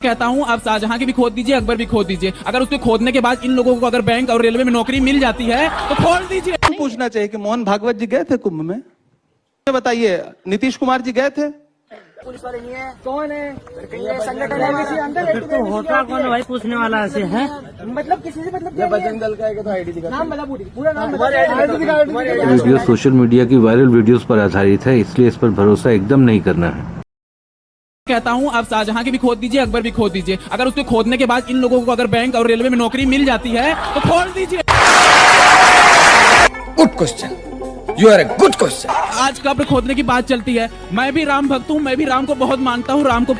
कहता हूं आप शाहजहां की भी खोद दीजिए, अकबर भी खोद दीजिए। अगर उसके खोदने के बाद इन लोगों को अगर बैंक और रेलवे में नौकरी मिल जाती है तो खोल दीजिए। पूछना चाहिए कि मोहन भागवत जी गए थे कुंभ में? बताइए, नीतीश कुमार जी गए थे? पुलिस वाले नहीं है, कौन है? संगठन है किसी अंदर तो होता कौन भाई पूछने वाला ऐसे है? मतलब किसी से मतलब बजरंग दल का है तो आईडी दिखा, नाम बता, पूरा नाम बता। वीडियो सोशल मीडिया की वायरल वीडियोस पर आधारित है, इसलिए इस पर भरोसा एकदम नहीं करना है। कहता हूं आप शाहजहां की भी खोद दीजिए, अकबर भी खोद दीजिए। अगर उसके खोदने के बाद इन लोगों को अगर बैंक और रेलवे में नौकरी मिल जाती है तो खोल दीजिए। Good question, you are a good question. आज कब्र खोदने की बात चलती है। मैं भी राम भक्त हूँ, मैं भी राम को बहुत मानता हूँ, राम को।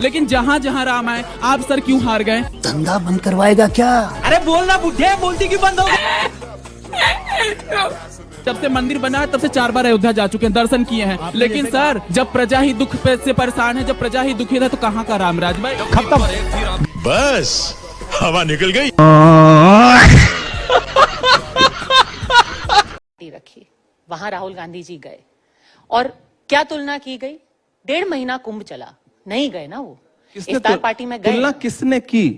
लेकिन जहाँ जहाँ राम है, आप सर क्यों हार गए? धंधा बंद करवाएगा क्या? अरे बोलना बुढ़े, बोलती क्यों बंद हो गई? जब से मंदिर बना तब से 4 बार अयोध्या जा चुके हैं, दर्शन किए हैं। लेकिन सर, जब प्रजा ही दुख से परेशान है, जब प्रजा ही दुखी है, तो कहाँ का रामराज भाई? खत्म। बस हवा निकल गई। रखी वहां राहुल गांधी जी गए और क्या तुलना की गई? 1.5 महीना कुंभ चला, नहीं गए ना वो। इफ्तार पार्टी में गए। तुलना किसने की?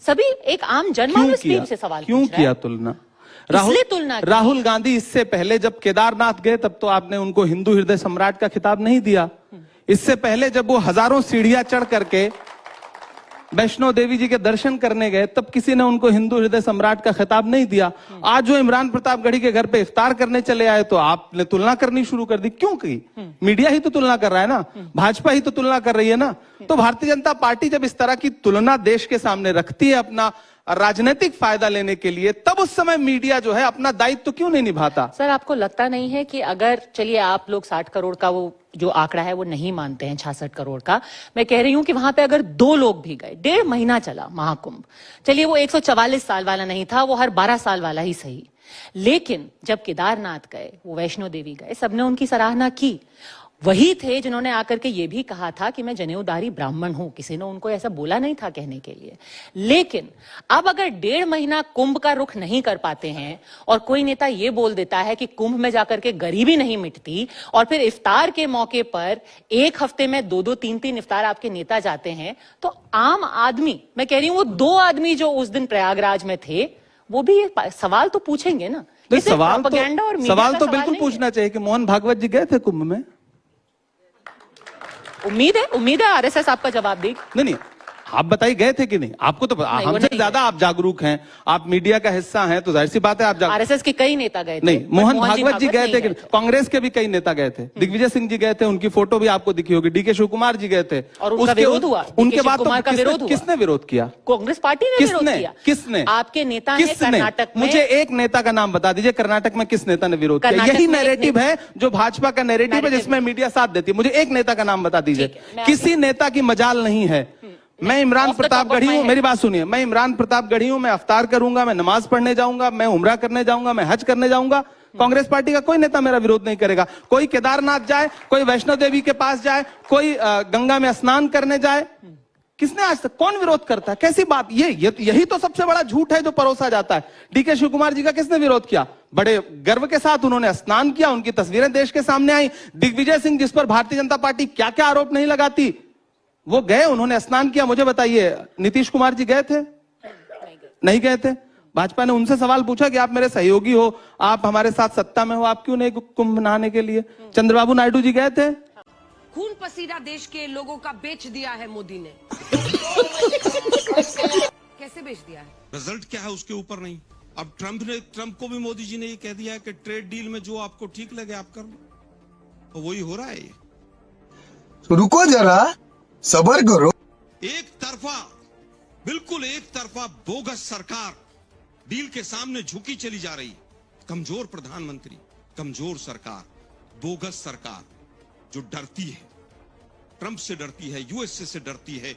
सभी एक आम जनमानस टीम से सवाल क्यों किया तुलना? राहुल गांधी इससे पहले जब केदारनाथ गए तब तो आपने उनको हिंदू हृदय सम्राट का खिताब नहीं दिया। इससे पहले जब वो हजारों सीढ़ियां चढ़ करके वैष्णो देवी जी के दर्शन करने गए तब किसी ने उनको हिंदू हृदय सम्राट का खिताब नहीं दिया। आज जो इमरान प्रतापगढ़ी के घर पे इफ्तार करने चले आए तो आपने तुलना करनी शुरू कर दी। क्यों की? मीडिया ही तो तुलना कर रहा है ना, भाजपा ही तो तुलना कर रही है ना। तो भारतीय जनता पार्टी जब इस तरह की तुलना देश के सामने रखती है अपना राजनीतिक फायदा लेने के लिए, तब उस समय मीडिया जो है अपना दायित्व तो क्यों नहीं निभाता? सर, आपको लगता नहीं है कि अगर, चलिए आप लोग 60 करोड़ का वो जो आंकड़ा है वो नहीं मानते हैं, 66 करोड़ का, मैं कह रही हूं कि वहां पे अगर 2 लोग भी गए, 1.5 महीना चला महाकुंभ, चलिए वो 144 साल वाला नहीं था, वो हर 12 साल वाला ही सही, लेकिन जब केदारनाथ गए, वो वैष्णो देवी गए, सबने उनकी सराहना की। वही थे जिन्होंने आकर के ये भी कहा था कि मैं जनेऊधारी ब्राह्मण हूं, किसी ने उनको ऐसा बोला नहीं था कहने के लिए। लेकिन अब अगर 1.5 महीना कुंभ का रुख नहीं कर पाते हैं और कोई नेता ये बोल देता है कि कुंभ में जाकर के गरीबी नहीं मिटती, और फिर इफ्तार के मौके पर 1 हफ्ते में 2-2, 3-3 इफ्तार आपके नेता जाते हैं, तो आम आदमी, मैं कह रही हूं वो 2 आदमी जो उस दिन प्रयागराज में थे, वो भी ये सवाल तो पूछेंगे ना। सवाल तो बिल्कुल पूछना चाहिए कि मोहन भागवत जी गए थे कुंभ में? उम्मीद है आरएसएस आपका जवाब देगी। नहीं, आप बताइए गए थे कि नहीं? आपको तो हमसे ज्यादा आप जागरूक हैं, आप मीडिया का हिस्सा हैं, तो जाहिर सी बात है आप आरएसएस के कई नेता गए थे। नहीं, मोहन भागवत जी गए थे कि कांग्रेस के भी कई नेता गए थे। दिग्विजय सिंह जी गए थे, उनकी फोटो भी आपको दिखी होगी। डीके शिव कुमार जी गए थे और उनका विरोध हुआ। उनके बाद किसने विरोध किया? कांग्रेस पार्टी ने विरोध किया। किसने? आपके नेता ने कर्नाटक में। मुझे एक नेता का नाम बता दीजिए कर्नाटक में किस नेता ने विरोध किया? यही नैरेटिव है जो भाजपा का नैरेटिव है जिसमें मीडिया साथ देती है। मुझे एक नेता का नाम बता दीजिए। किसी नेता की मजाल नहीं है। मैं इमरान प्रतापगढ़ी हूं, मेरी बात सुनिए, मैं इमरान प्रतापगढ़ी हूं, मैं अफ्तार करूंगा, मैं नमाज पढ़ने जाऊंगा, मैं उम्रा करने जाऊंगा, मैं हज करने जाऊंगा। कांग्रेस पार्टी का कोई नेता मेरा विरोध नहीं करेगा। कोई केदारनाथ जाए, कोई वैष्णो देवी के पास जाए, कोई गंगा में स्नान करने जाए, किसने आज तक, कौन विरोध करता है? कैसी बात? यही तो सबसे बड़ा झूठ है जो परोसा जाता है। डीके शिव कुमार जी का किसने विरोध किया? बड़े गर्व के साथ उन्होंने स्नान किया, उनकी तस्वीरें देश के सामने आई। दिग्विजय सिंह, जिस पर भारतीय जनता पार्टी क्या क्या आरोप नहीं लगाती, वो गए, उन्होंने स्नान किया। मुझे बताइए, नीतीश कुमार जी गए थे? नहीं गए थे। भाजपा ने उनसे सवाल पूछा कि आप मेरे सहयोगी हो, आप हमारे साथ सत्ता में हो, आप क्यों नहीं कुंभ नहाने के लिए? चंद्रबाबू नायडू जी गए थे? खून पसीना देश के लोगों का बेच दिया है मोदी ने। कैसे बेच दिया है? रिजल्ट क्या है उसके ऊपर नहीं। अब ट्रंप को भी मोदी जी ने ये कह दिया है कि ट्रेड डील में जो आपको ठीक लगे आप कर लो, तो वही हो रहा है। ये तो रुको जरा, सबर करो। एक तरफा, बिल्कुल एक तरफा बोगस सरकार डील के सामने झुकी चली जा रही। कमजोर प्रधानमंत्री, कमजोर सरकार, बोगस सरकार जो डरती है, ट्रंप से डरती है, यूएसए से डरती है।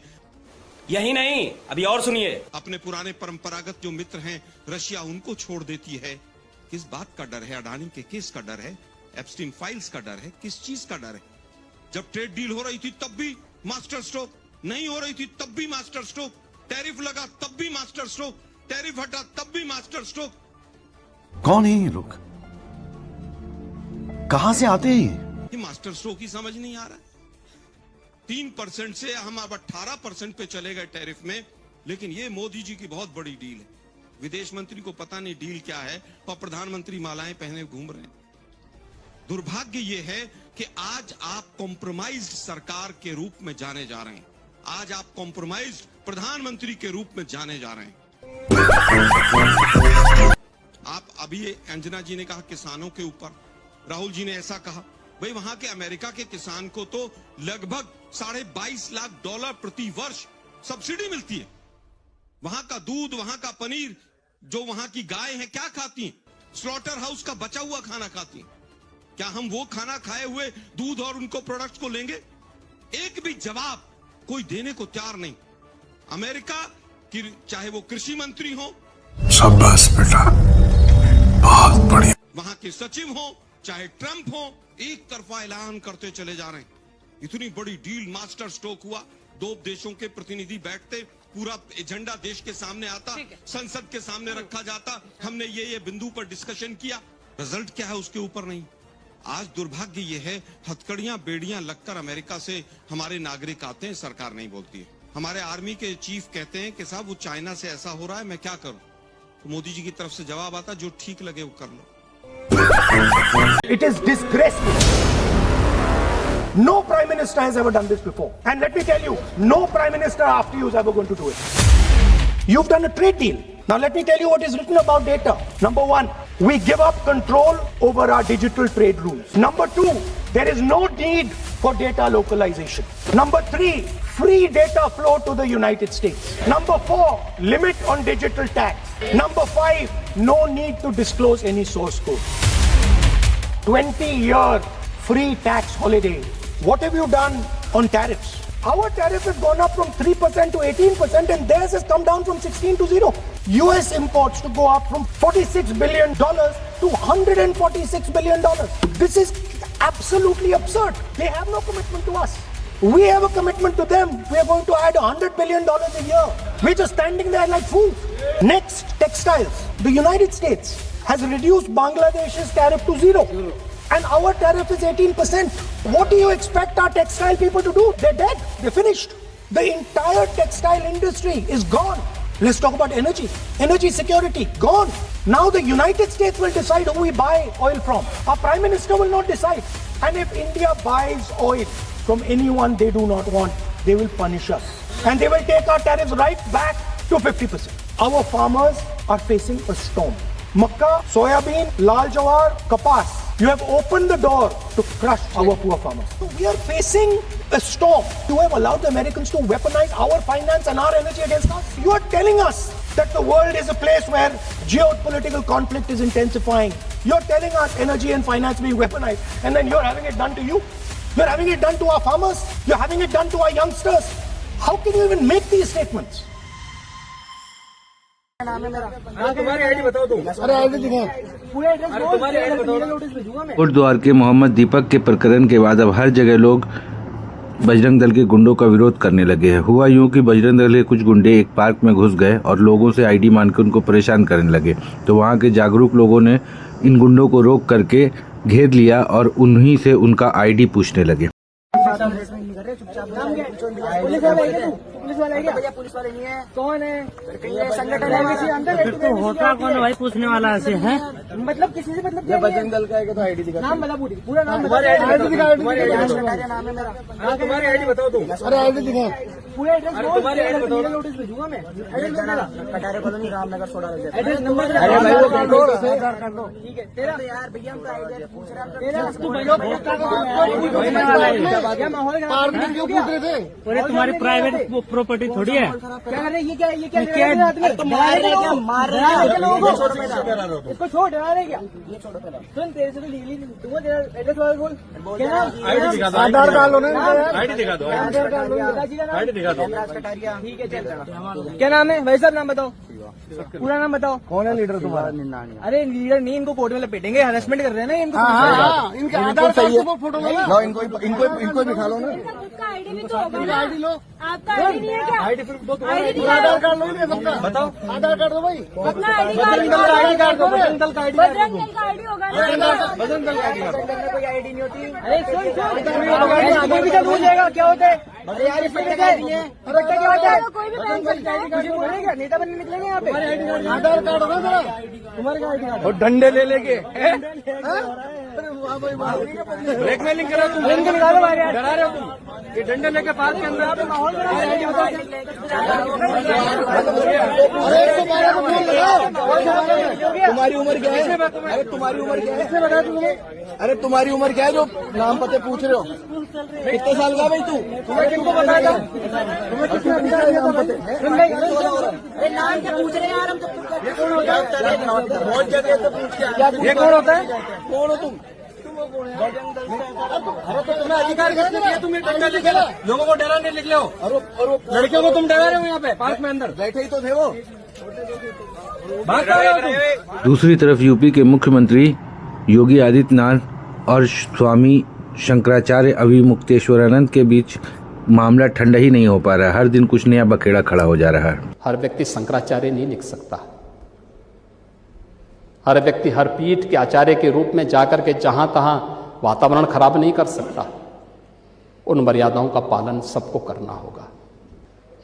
यही नहीं, अभी और सुनिए, अपने पुराने परंपरागत जो मित्र हैं रशिया, उनको छोड़ देती है। किस बात का डर है? अडानी के केस का डर है, एप्स्टीन फाइल्स का डर है, किस चीज का डर है? जब ट्रेड डील हो रही थी तब भी मास्टर स्ट्रोक, नहीं हो रही थी तब भी मास्टर स्ट्रोक, टैरिफ लगा तब भी मास्टर स्ट्रोक, टैरिफ हटा तब भी मास्टर स्ट्रोक। कौन है ये लोग? कहां से आते हैं? ये मास्टर स्ट्रोक ही समझ नहीं आ रहा है। 3% से हम अब 18% पे चले गए टैरिफ में। लेकिन ये मोदी जी की बहुत बड़ी डील है। विदेश मंत्री को पता नहीं डील क्या है और प्रधानमंत्री मालाएं पहने घूम रहे हैं। दुर्भाग्य ये है कि आज आप कॉम्प्रोमाइज सरकार के रूप में जाने जा रहे हैं। आज आप कॉम्प्रोमाइज प्रधानमंत्री के रूप में जाने जा रहे हैं। आप अभी अंजना जी ने कहा किसानों के ऊपर, राहुल जी ने ऐसा कहा। भाई वहां के अमेरिका के किसान को तो लगभग $22.5 लाख प्रति वर्ष सब्सिडी मिलती है। वहां का दूध, वहां का पनीर, जो वहां की गाय है क्या खाती हैं? स्लॉटर हाउस का बचा हुआ खाना खाती हैं। क्या हम वो खाना खाए हुए दूध और उनको प्रोडक्ट्स को लेंगे? एक भी जवाब कोई देने को तैयार नहीं। अमेरिका की चाहे वो कृषि मंत्री हो, शाबाश बेटा, बहुत बढ़िया। वहां के सचिव हो, चाहे ट्रंप हो, एक तरफा ऐलान करते चले जा रहे हैं। इतनी बड़ी डील, मास्टर स्ट्रोक हुआ। 2 देशों के प्रतिनिधि बैठते, पूरा एजेंडा देश के सामने आता, संसद के सामने रखा जाता, हमने ये बिंदु पर डिस्कशन किया। रिजल्ट क्या है उसके ऊपर नहीं। आज दुर्भाग्य ये है, हथकड़ियां बेड़ियां लगकर अमेरिका से हमारे नागरिक आते हैं, सरकार नहीं बोलती है। हमारे आर्मी के चीफ कहते हैं कि साहब वो चाइना से ऐसा हो रहा है, मैं क्या करूं? तो मोदी जी की तरफ से जवाब आता, जो ठीक लगे वो कर लो। It is disgraceful. No prime minister has ever done this before. And let me tell you, no prime minister after you is ever going to do it. You've done a trade deal. Now let me tell you what is written about data. Number 1, we give up control over our digital trade rules. Number 2, there is no need for data localization. Number 3, free data flow to the United States. Number 4, limit on digital tax. Number 5, no need to disclose any source code. 20-year free tax holiday. What have you done on tariffs? Our tariff has gone up from 3% to 18% and theirs has come down from 16 to 0. US imports to go up from $46 billion to $146 billion. This is absolutely absurd. They have no commitment to us. We have a commitment to them. We are going to add $100 billion a year. We're just standing there like fools. Next, textiles. The United States has reduced Bangladesh's tariff to 0. And our tariff is 18%. What do you expect our textile people to do? They're dead. They're finished. The entire textile industry is gone. Let's talk about energy. Energy security, gone. Now the United States will decide who we buy oil from. Our Prime Minister will not decide. And if India buys oil from anyone they do not want, they will punish us. And they will take our tariffs right back to 50%. Our farmers are facing a storm. Makka, soybean, lal jawar, kapas. You have opened the door to crush our poor farmers. So we are facing a storm. You have allowed the Americans to weaponize our finance and our energy against us. You are telling us that the world is a place where geopolitical conflict is intensifying. You're telling us energy and finance being weaponized, and then you're having it done to you. You're having it done to our farmers. You're having it done to our youngsters. How can you even make these statements? तुम्हारी ID बताओ तुम। अरे ID दिखाओ। पूरा address तुम्हारी ID बताओ। Notice भेजूंगा मैं। कोटद्वार के मोहम्मद दीपक के प्रकरण के बाद अब हर जगह लोग बजरंग दल के गुंडों का विरोध करने लगे हैं। हुआ यूं कि बजरंग दल के कुछ गुंडे एक पार्क में घुस गए और लोगों से आईडी मांगकर उनको परेशान करने लगे। तो वहां के जागरूक लोगों ने इन गुंडों को रोक करके घेर लिया और उन्हीं से उनका आईडी पूछने लगे। पुलिस वाला है क्या? भैया पुलिस वाले नहीं है। कौन है? संगठन है किसी अंदर? तो होता कौन भाई पूछने वाला ऐसे है? मतलब किसी से मतलब बजरंग दल का है तो आईडी दिखा। नाम बता, पूरा नाम बता। आईडी दिखा। नाम है मेरा। तुम्हारी आईडी बताओ तुम। अरे आईडी दिखा। पूरा एड्रेस तुम्हारी आईडी बताओ। नोटिस भेजूंगा मैं। Katare colony Ramnagar 16। Address number ठीक है तेरा यार भैया हम आईडी पूछ रहे हैं। तेरा माहौल पार्किंग क्यों पूछ रहे थे? अरे तुम्हारी प्राइवेट प्रॉपर्टी थोड़ी है। क्या कर रहे? ये क्या मार रहे क्या? मार रहे हैं लोगों को। इसको छोड़ डरा रहे क्या? ये छोड़ो पहले। सुन तेरे से तो लीगली तुम तेरा एड्रेस वाला बोल। क्या आईडी दिखा दो। आधार कार्ड लो ना। आईडी दिखा दो। आधार कार्ड लो। आईडी दिखा दो। ठीक है चल। क्या नाम है भाई साहब? नाम बताओ। पूरा नाम बताओ। कौन है लीडर तुम्हारा? अरे लीडर नहीं, इनको कोर्ट में लपेटेंगे, हरेसमेंट कर रहे हैं ना इनको। इनके आधार कार्ड से फोटो लो, इनको बिठा लो ना। आईडी भी तो होगा। आईडी लो, आपका आईडी नहीं है क्या? आईडी फिर आधार कार्ड लो ना सबका। बताओ आधार कार्ड दो भाई। अपना आईडी बजरंग दल का आईडी कार्ड दो। बजरंग दल का आईडी बजरंग दल का आईडी होगा ना। बजरंग दल का आईडी कार्ड। कोई आईडी नहीं होती। अरे सुन भी तो भूल जाएगा क्या होता है। अरे यार इसमें क्या है? अरे क्या होता है? कोई भी पहन सकता है। मुझे बोलेगा नेता बनने निकलेंगे यहाँ पे। आधार कार्ड होगा जरा तुम्हारे का आईडी कार्ड। और डंडे ले लेके ब्लैकमेलिंग करो तुम। इनको निकालो बाहर यार। डरा रहे हो तुम। ये डंडे लेके पार्क के अंदर आप माहौल बना रहे हैं। तुम्हारी उम्र क्या है? अरे तुम्हारी उम्र क्या है? किसने बताया तुम्हें? अरे तुम्हारी उम्र क्या है जो नाम पते पूछ रहे हो? कितने साल का भाई तू? तुम्हें किनको बताया? तुम्हें किसने बताया नाम पते? नाम क्या पूछ रहे हैं यार हम तो। बहुत जगह से पूछ के। ये कौन होता है? कौन हो तुम? अरे तो तुम्हें अधिकार किसने दिया? तुम डंडा लेके ला। लोगों को डराने निकले हो। और लड़कियों को तुम डरा रहे हो यहाँ पे पार्क में अंदर। बैठे ही तो थे वो। भाग रहे हो तुम। दूसरी तरफ यूपी के मुख्यमंत्री योगी आदित्यनाथ और स्वामी शंकराचार्य अभिमुक्तेश्वरानंद के बीच मामला ठंडा ही नहीं हो पा रहा। हर दिन कुछ नया बखेड़ा खड़ा हो जा रहा है। हर व्यक्ति शंकराचार्य नहीं लिख सकता। हर व्यक्ति हर पीठ के आचार्य के रूप में जाकर के जहां तहां वातावरण खराब नहीं कर सकता। उन मर्यादाओं का पालन सबको करना होगा।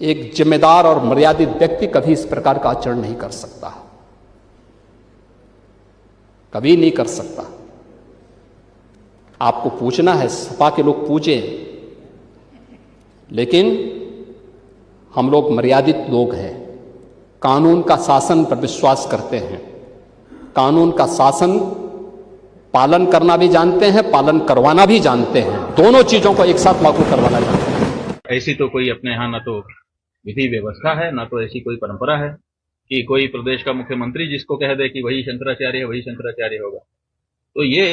एक जिम्मेदार और मर्यादित व्यक्ति कभी इस प्रकार का आचरण नहीं कर सकता, कभी नहीं कर सकता। आपको पूछना है, सपा के लोग पूछें, लेकिन हम लोग मर्यादित लोग हैं। कानून का शासन पर विश्वास करते हैं। कानून का शासन पालन करना भी जानते हैं, पालन करवाना भी जानते हैं। दोनों चीजों को एक साथ लागू करवाना जानते हैं। ऐसी तो कोई अपने यहाँ न तो विधि व्यवस्था है, न तो ऐसी कोई परंपरा है कि कोई प्रदेश का मुख्यमंत्री जिसको कह दे कि वही शंकराचार्य है, वही शंकराचार्य होगा। तो ये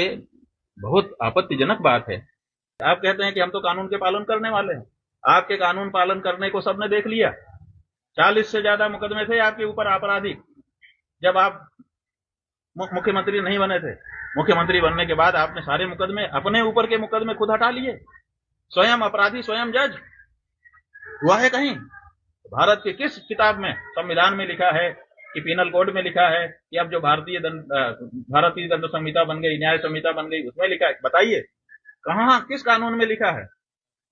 बहुत आपत्तिजनक बात है। आप कहते हैं कि हम तो कानून के पालन करने वाले हैं। आपके कानून पालन करने को सबने देख लिया। 40 से ज्यादा मुकदमे थे आपके ऊपर आपराधिक, जब आप मुख्यमंत्री नहीं बने थे। मुख्यमंत्री बनने के बाद आपने सारे मुकदमे, अपने ऊपर के मुकदमे खुद हटा लिए। स्वयं अपराधी, स्वयं जज हुआ है कहीं? भारत के किस किताब में, संविधान में लिखा है कि पीनल कोड में लिखा है कि अब जो भारतीय दंड संहिता बन गई, न्याय संहिता बन गई, उसमें लिखा है? बताइए कहाँ, किस कानून में लिखा है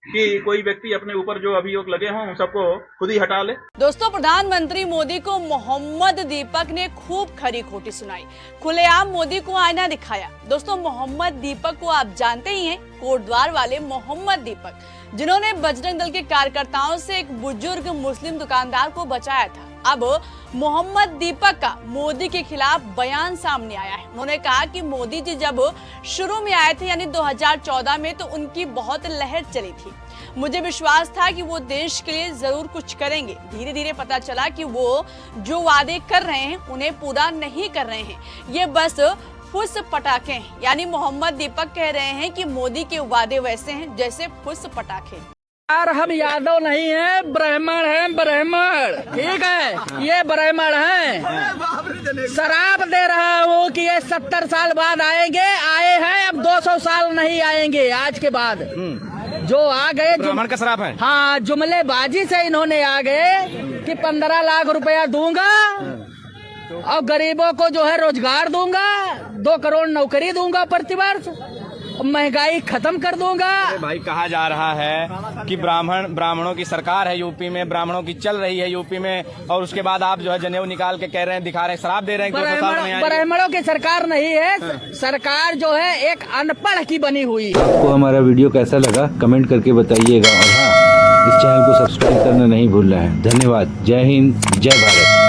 कि कोई व्यक्ति अपने ऊपर जो अभियोग लगे हों उन सबको खुद ही हटा ले? दोस्तों, प्रधानमंत्री मोदी को मोहम्मद दीपक ने खूब खरी खोटी सुनाई, खुलेआम मोदी को आईना दिखाया। दोस्तों, मोहम्मद दीपक को आप जानते ही हैं, कोटद्वार वाले मोहम्मद दीपक, जिन्होंने बजरंग दल के कार्यकर्ताओं से एक बुजुर्ग मुस्लिम दुकानदार को बचाया था। अब मोहम्मद दीपक का मोदी के खिलाफ बयान सामने आया है। उन्होंने कहा कि मोदी जी जब शुरू में आए थे, यानी 2014 में, तो उनकी बहुत लहर चली थी। मुझे विश्वास था कि वो देश के लिए जरूर कुछ करेंगे। धीरे धीरे पता चला कि वो जो वादे कर रहे हैं उन्हें पूरा नहीं कर रहे हैं, ये बस फुस पटाखे हैं। यानी मोहम्मद दीपक कह रहे हैं कि मोदी के वादे वैसे हैं जैसे फुस पटाखे। यार हम यादव नहीं है, ब्राह्मण है, ब्राह्मण, ठीक है, ये ब्राह्मण है। शराब दे रहा हूँ कि ये 70 साल बाद आएंगे, आए हैं, अब 200 साल नहीं आएंगे आज के बाद। जो आ गए ब्राह्मण का शराब है। हाँ, जुमलेबाजी से इन्होंने आ गए कि 15 लाख रुपया दूंगा और गरीबों को जो है रोजगार दूंगा, 2 करोड़ नौकरी दूंगा प्रतिवर्ष, महंगाई खत्म कर दूंगा। भाई कहा जा रहा है कि ब्राह्मणों की सरकार है यूपी में, ब्राह्मणों की चल रही है यूपी में, और उसके बाद आप जो है जनेऊ निकाल के कह रहे हैं, दिखा रहे हैं, शराब दे रहे हैं। ब्राह्मणों की सरकार नहीं है, सरकार जो है एक अनपढ़ की बनी हुई। आपको हमारा वीडियो कैसा लगा कमेंट करके बताइएगा, और हाँ, इस चैनल को सब्सक्राइब करना नहीं भूलना है। धन्यवाद। जय हिंद, जय भारत।